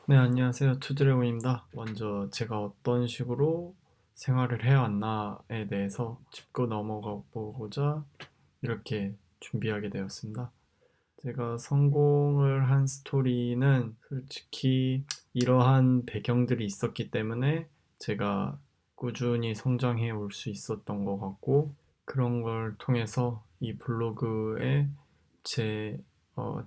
네, 안녕하세요. 투드래곤입니다. 먼저 제가 어떤 식으로 생활을 해왔나에 대해서 짚고 넘어가 보고자 이렇게 준비하게 되었습니다. 제가 성공을 한 스토리는 솔직히 이러한 배경들이 있었기 때문에 제가 꾸준히 성장해 올 수 있었던 것 같고, 그런 걸 통해서 이 블로그에 제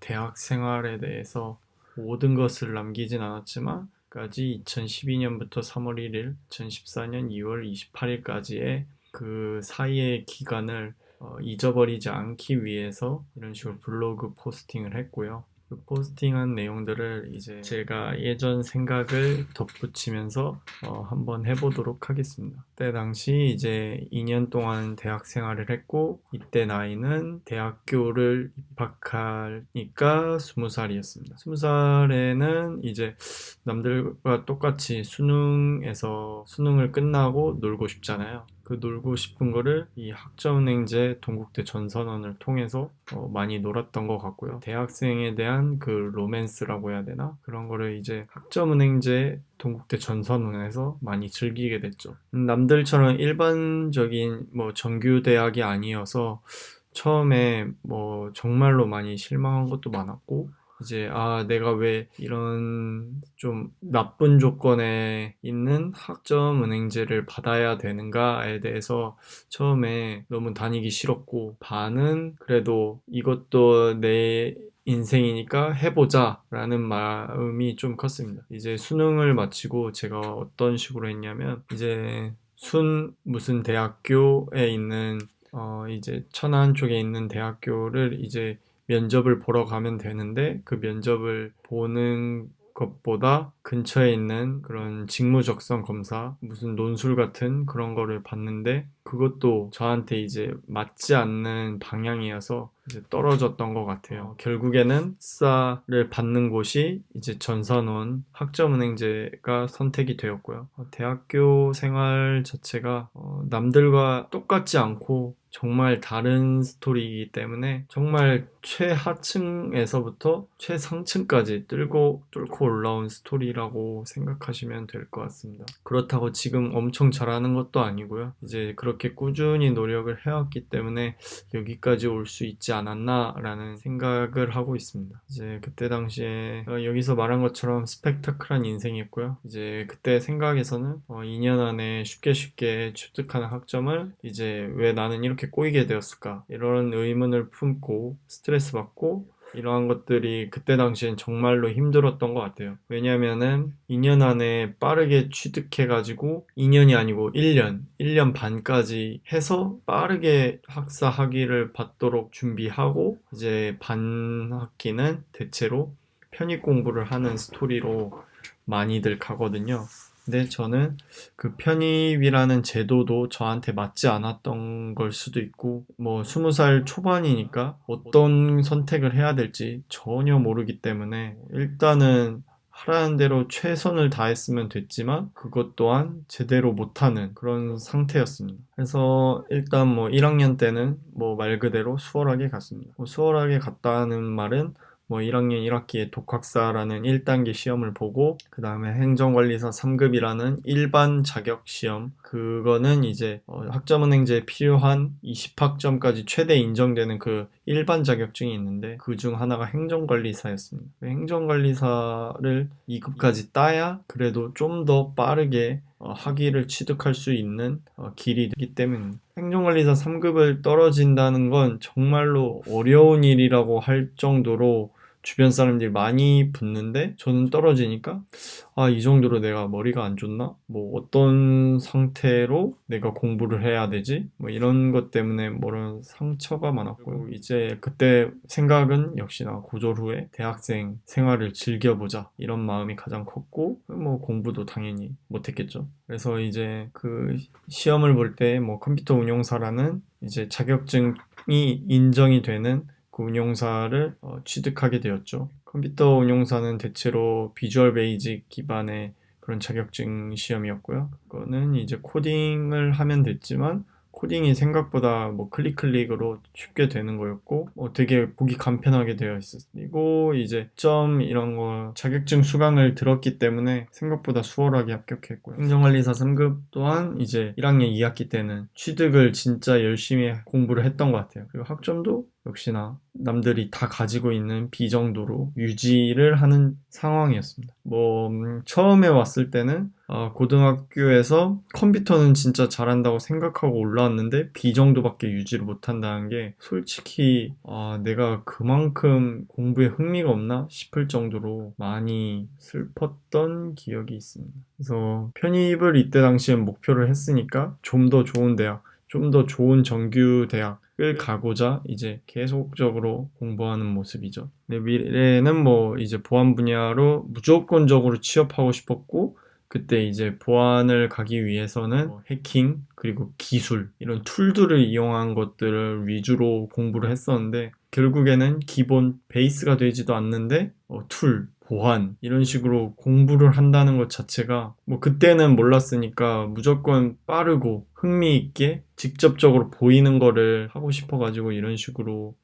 대학 생활에 대해서 모든 것을 남기진 않았지만 까지 2012년부터 3월 1일, 2014년 2월 28일까지의 그 사이의 기간을 잊어버리지 않기 위해서 이런 식으로 블로그 포스팅을 했고요. 그 포스팅한 내용들을 이제 제가 예전 생각을 덧붙이면서 한번 해보도록 하겠습니다. 그때 당시 이제 2년 동안 대학 생활을 했고, 이때 나이는 대학교를 입학하니까 20살이었습니다. 20살에는 이제 남들과 똑같이 수능을 끝나고 놀고 싶잖아요. 그 놀고 싶은 거를 이 학점은행제 동국대 전선원을 통해서 많이 놀았던 것 같고요. 대학생에 대한 그 로맨스라고 해야 되나? 그런 거를 이제 학점은행제 동국대 전선원에서 많이 즐기게 됐죠. 남들처럼 일반적인 뭐 정규 대학이 아니어서 처음에 뭐 정말로 많이 실망한 것도 많았고, 이제 내가 왜 이런 좀 나쁜 조건에 있는 학점 은행제를 받아야 되는가에 대해서 처음에 너무 다니기 싫었고, 반은 그래도 이것도 내 인생이니까 해보자 라는 마음이 좀 컸습니다. 이제 수능을 마치고 제가 어떤 식으로 했냐면, 이제 무슨 대학교에 있는 이제 천안 쪽에 있는 대학교를 이제 면접을 보러 가면 되는데, 그 면접을 보는 것보다 근처에 있는 그런 직무적성 검사, 무슨 논술 같은 그런 거를 봤는데, 그것도 저한테 이제 맞지 않는 방향이어서 이제 떨어졌던 것 같아요. 결국에는 사를 받는 곳이 이제 전산원 학점은행제가 선택이 되었고요. 대학교 생활 자체가 남들과 똑같지 않고 정말 다른 스토리이기 때문에 정말 최하층에서부터 최상층까지 뚫고 올라온 스토리라고 생각하시면 될 것 같습니다. 그렇다고 지금 엄청 잘하는 것도 아니고요. 이제 그렇게 꾸준히 노력을 해왔기 때문에 여기까지 올 수 있지 않았나라는 생각을 하고 있습니다. 이제 그때 당시에 여기서 말한 것처럼 스펙타클한 인생이었고요. 이제 그때 생각에서는 2년 안에 쉽게 취득하는 학점을 이제 왜 나는 이렇게 꼬이게 되었을까? 이런 의문을 품고 스트레스 받고, 이러한 것들이 그때 당시엔 정말로 힘들었던 것 같아요. 왜냐면은 2년 안에 빠르게 취득해가지고 2년이 아니고 1년 반까지 해서 빠르게 학사 학위를 받도록 준비하고, 이제 반 학기는 대체로 편입 공부를 하는 스토리로 많이들 가거든요. 근데 저는 그 편입이라는 제도도 저한테 맞지 않았던 걸 수도 있고, 뭐 20살 초반이니까 어떤 선택을 해야 될지 전혀 모르기 때문에 일단은 하라는 대로 최선을 다했으면 됐지만 그것 또한 제대로 못하는 그런 상태였습니다. 그래서 일단 뭐 1학년 때는 뭐 말 그대로 수월하게 갔습니다. 뭐 수월하게 갔다는 말은 뭐 1학년 1학기에 독학사라는 1단계 시험을 보고, 그 다음에 행정관리사 3급이라는 일반 자격 시험, 그거는 이제 학점은행제에 필요한 20학점까지 최대 인정되는 그 일반 자격증이 있는데, 그 중 하나가 행정관리사였습니다. 행정관리사를 2급까지 따야 그래도 좀 더 빠르게 학위를 취득할 수 있는 길이 되기 때문입니다. 행정관리사 3급을 떨어진다는 건 정말로 어려운 일이라고 할 정도로 주변 사람들이 많이 붙는데, 저는 떨어지니까 이 정도로 내가 머리가 안 좋나? 뭐 어떤 상태로 내가 공부를 해야 되지? 뭐 이런 것 때문에 뭐런 상처가 많았고요. 이제 그때 생각은 역시나 고졸 후에 대학생 생활을 즐겨보자, 이런 마음이 가장 컸고, 뭐 공부도 당연히 못했겠죠. 그래서 이제 그 시험을 볼 때 뭐 컴퓨터 운용사라는 이제 자격증이 인정이 되는 그 운용사를 취득하게 되었죠. 컴퓨터 운용사는 대체로 비주얼 베이직 기반의 그런 자격증 시험이었고요. 그거는 이제 코딩을 하면 됐지만 코딩이 생각보다 뭐 클릭으로 쉽게 되는 거였고 되게 보기 간편하게 되어 있었어요. 그리고 이제 점 이런 거 자격증 수강을 들었기 때문에 생각보다 수월하게 합격했고요. 행정관리사 3급 또한 이제 1학년 2학기 때는 취득을 진짜 열심히 공부를 했던 것 같아요. 그리고 학점도 역시나 남들이 다 가지고 있는 B 정도로 유지를 하는 상황이었습니다. 처음에 왔을 때는 고등학교에서 컴퓨터는 진짜 잘한다고 생각하고 올라왔는데 B 정도밖에 유지를 못한다는 게 솔직히 내가 그만큼 공부에 흥미가 없나 싶을 정도로 많이 슬펐던 기억이 있습니다. 그래서 편입을 이때 당시엔 목표를 했으니까 좀 더 좋은 대학, 좀 더 좋은 정규 대학을 가고자 이제 계속적으로 공부하는 모습이죠. 내 미래는 이제 보안 분야로 무조건적으로 취업하고 싶었고, 그때 이제 보안을 가기 위해서는 해킹, 그리고 기술, 이런 툴들을 이용한 것들을 위주로 공부를 했었는데, 결국에는 기본 베이스가 되지도 않는데, 보안, 이런 식으로 공부를 한다는 것 자체가, 그때는 몰랐으니까 무조건 빠르고 흥미있게 직접적으로 보이는 거를 하고 싶어가지고 이런 식으로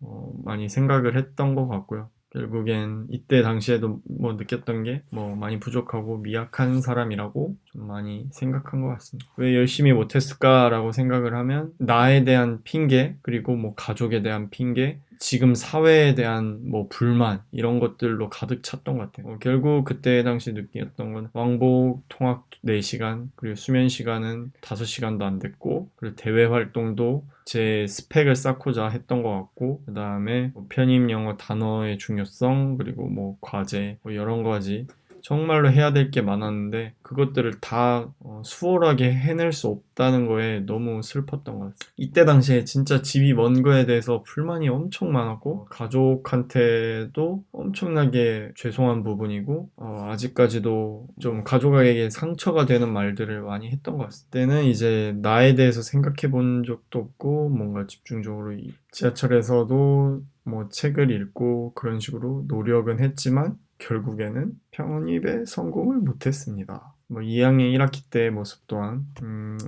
많이 생각을 했던 것 같고요. 결국엔 이때 당시에도 느꼈던 게 많이 부족하고 미약한 사람이라고 좀 많이 생각한 것 같습니다. 왜 열심히 못했을까라고 생각을 하면 나에 대한 핑계, 그리고 가족에 대한 핑계, 지금 사회에 대한 불만, 이런 것들로 가득 찼던 것 같아요. 결국 그때 당시 느꼈던 건 왕복 통학 4시간, 그리고 수면 시간은 5시간도 안 됐고, 그리고 대외 활동도 제 스펙을 쌓고자 했던 것 같고, 그 다음에 편입 영어 단어의 중요성, 그리고 과제, 여러 가지 정말로 해야 될 게 많았는데 그것들을 다 수월하게 해낼 수 없다는 거에 너무 슬펐던 것 같아요. 이때 당시에 진짜 집이 먼 거에 대해서 불만이 엄청 많았고, 가족한테도 엄청나게 죄송한 부분이고, 아직까지도 좀 가족에게 상처가 되는 말들을 많이 했던 것 같아요. 그때는 이제 나에 대해서 생각해 본 적도 없고, 뭔가 집중적으로 지하철에서도 책을 읽고 그런 식으로 노력은 했지만 결국에는 편입에 성공을 못했습니다. 2학년 1학기 때 모습 또한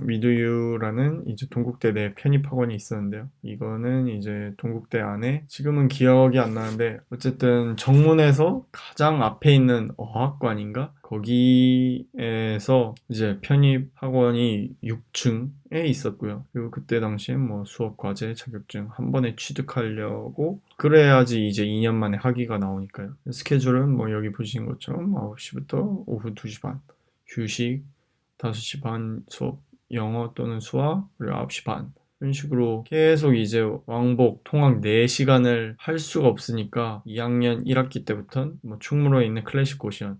위두유라는 이제 동국대 내 편입학원이 있었는데요. 이거는 이제 동국대 안에 지금은 기억이 안 나는데 어쨌든 정문에서 가장 앞에 있는 어학관인가? 거기에서 이제 편입학원이 6층에 있었고요. 그리고 그때 당시엔 수업 과제 자격증 한 번에 취득하려고 그래야지 이제 2년 만에 학위가 나오니까요. 스케줄은 여기 보시는 것처럼 9시부터 오후 2시 반, 휴식 5시 반 수업, 영어 또는 수학, 그리고 9시 반. 이런 식으로 계속 이제 왕복 통학 4시간을 할 수가 없으니까 2학년 1학기 때부터는 충무로에 있는 클래식 고시원,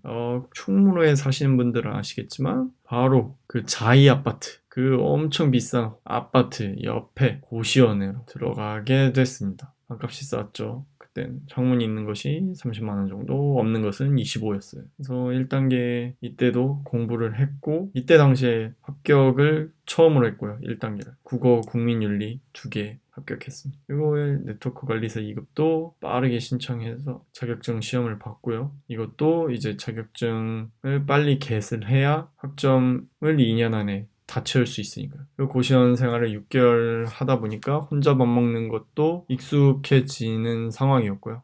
충무로에 사시는 분들은 아시겠지만 바로 그 자이 아파트, 그 엄청 비싼 아파트 옆에 고시원으로 들어가게 됐습니다. 반값이 쌌죠. 그땐 창문이 있는 것이 30만 원 정도, 없는 것은 25였어요. 그래서 1단계 이때도 공부를 했고, 이때 당시에 합격을 처음으로 했고요. 1단계를. 국어, 국민윤리 2개 합격했습니다. 그리고 네트워크 관리사 2급도 빠르게 신청해서 자격증 시험을 봤고요. 이것도 이제 자격증을 빨리 겟을 해야 학점을 2년 안에 다 채울 수 있으니까요. 그리고 고시원 생활을 6개월 하다 보니까 혼자 밥 먹는 것도 익숙해지는 상황이었고요.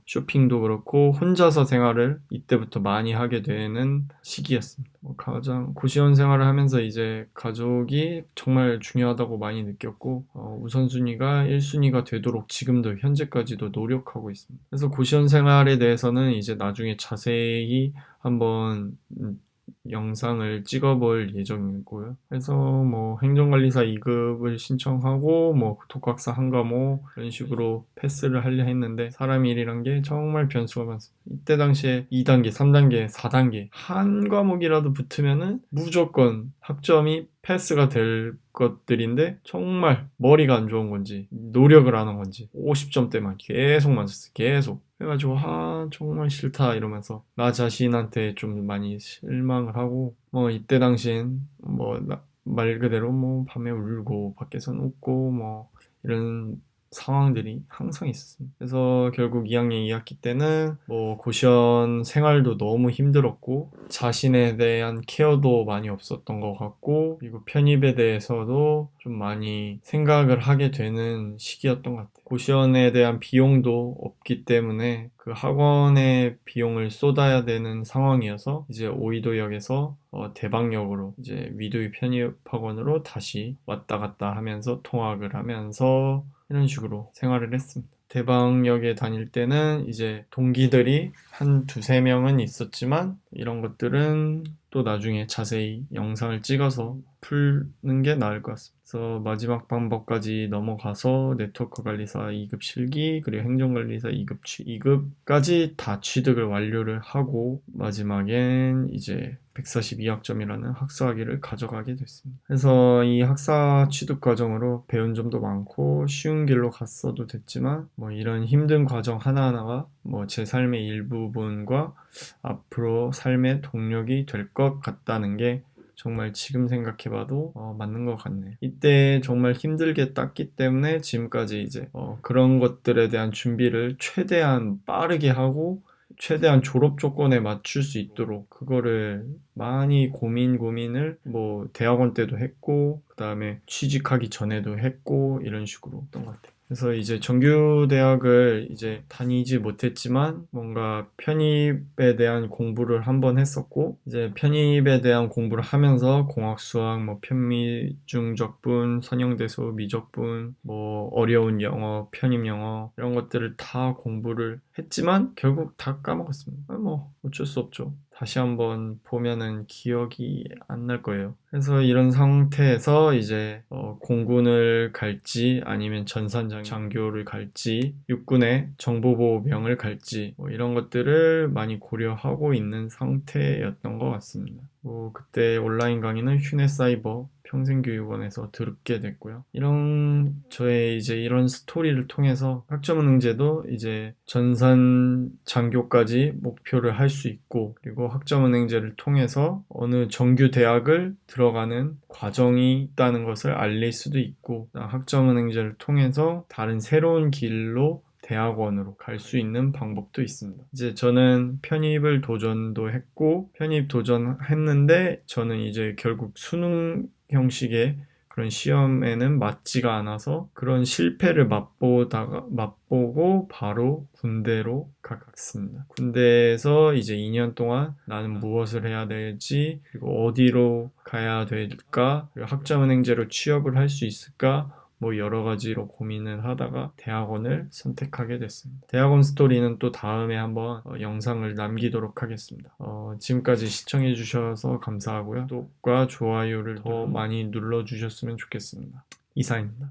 쇼핑도 그렇고 혼자서 생활을 이때부터 많이 하게 되는 시기였습니다. 가장 고시원 생활을 하면서 이제 가족이 정말 중요하다고 많이 느꼈고, 우선순위가 1순위가 되도록 지금도 현재까지도 노력하고 있습니다. 그래서 고시원 생활에 대해서는 이제 나중에 자세히 한번 영상을 찍어볼 예정이고요. 그래서 행정관리사 2급을 신청하고 독학사 한 과목 이런 식으로 패스를 하려 했는데 사람 일이란 게 정말 변수가 많습니다. 이때 당시에 2단계, 3단계, 4단계 한 과목이라도 붙으면은 무조건 학점이 패스가 될 것들인데 정말 머리가 안 좋은 건지 노력을 안 한 건지 50점대만 계속 맞았어요. 계속. 그래가지고 정말 싫다 이러면서 나 자신한테 좀 많이 실망을 하고 이때 당시엔 말 그대로 밤에 울고 밖에선 웃고 이런 상황들이 항상 있었습니다. 그래서 결국 2학년 2학기 때는 뭐 고시원 생활도 너무 힘들었고 자신에 대한 케어도 많이 없었던 것 같고 그리고 편입에 대해서도 좀 많이 생각을 하게 되는 시기였던 것 같아요. 고시원에 대한 비용도 없기 때문에 그 학원에 비용을 쏟아야 되는 상황이어서 이제 오이도역에서 대방역으로 이제 위도희 편입학원으로 다시 왔다 갔다 하면서 통학을 하면서 이런 식으로 생활을 했습니다. 대방역에 다닐 때는 이제 동기들이 한 두세 명은 있었지만 이런 것들은 또 나중에 자세히 영상을 찍어서 푸는 게 나을 것 같습니다. 그래서 마지막 방법까지 넘어가서 네트워크 관리사 2급 실기 그리고 행정관리사 2급 2급까지 다 취득을 완료를 하고 마지막엔 이제 142학점이라는 학사학위를 가져가게 됐습니다. 그래서 이 학사 취득 과정으로 배운 점도 많고 쉬운 길로 갔어도 됐지만 뭐 이런 힘든 과정 하나하나가 뭐 제 삶의 일부분과 앞으로 삶의 동력이 될 것 같다는 게 정말 지금 생각해봐도 맞는 것 같네. 이때 정말 힘들게 땄기 때문에 지금까지 이제 그런 것들에 대한 준비를 최대한 빠르게 하고 최대한 졸업 조건에 맞출 수 있도록 그거를 많이 고민을 뭐 대학원 때도 했고 그 다음에 취직하기 전에도 했고 이런 식으로 했던 것 같아요. 그래서 이제 정규 대학을 이제 다니지 못했지만 뭔가 편입에 대한 공부를 한번 했었고 이제 편입에 대한 공부를 하면서 공학 수학 뭐 편미중적분 선형대수 미적분 뭐 어려운 영어 편입 영어 이런 것들을 다 공부를 했지만 결국 다 까먹었습니다. 뭐 어쩔 수 없죠. 다시 한번 보면은 기억이 안 날 거예요. 그래서 이런 상태에서 이제 공군을 갈지 아니면 전산장교를 갈지 육군의 정보보호병을 갈지 뭐 이런 것들을 많이 고려하고 있는 상태였던 것 같습니다. 뭐 그때 온라인 강의는 휴넷사이버 평생교육원에서 듣게 됐고요. 이런 저의 이제 이런 스토리를 통해서 학점은행제도 이제 전산 장교까지 목표를 할 수 있고 그리고 학점은행제를 통해서 어느 정규 대학을 들어가는 과정이 있다는 것을 알릴 수도 있고 학점은행제를 통해서 다른 새로운 길로 대학원으로 갈 수 있는 방법도 있습니다. 이제 저는 편입을 도전도 했고 편입 도전했는데 저는 이제 결국 수능 형식의 그런 시험에는 맞지가 않아서 그런 실패를 맛보고 바로 군대로 갔습니다. 군대에서 이제 2년 동안 나는 무엇을 해야 될지 그리고 어디로 가야 될까 그리고 학점은행제로 취업을 할 수 있을까 뭐 여러 가지로 고민을 하다가 대학원을 선택하게 됐습니다. 대학원 스토리는 또 다음에 한번 영상을 남기도록 하겠습니다. 지금까지 시청해 주셔서 감사하고요. 구독과 좋아요를 더 많이 눌러주셨으면 좋겠습니다. 이상입니다.